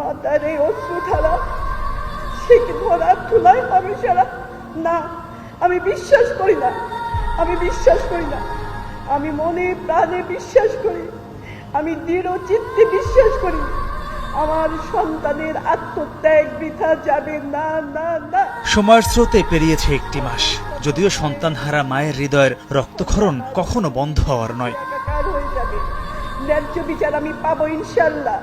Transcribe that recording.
মাতার এই অশ্রু ধারা সে কি ধরার তুলায় হবে সারা? না, আমি বিশ্বাস করি না, আমি বিশ্বাস করি না। আমি মনে প্রাণে বিশ্বাস করি, আমি দৃঢ় চিত্তে বিশ্বাস করি আমার সন্তানের আত্মত্যাগ বৃথা যাবে না, না, না। সময়ের স্রোতে পেরিয়েছে একটি মাস, যদিও সন্তানহারা মায়ের হৃদয়ের রক্তক্ষরণ কখনো বন্ধ হওয়ার নয়। একাকার হয়ে যাবে, ন্যায্য বিচার আমি পাবো ইনশাল্লাহ।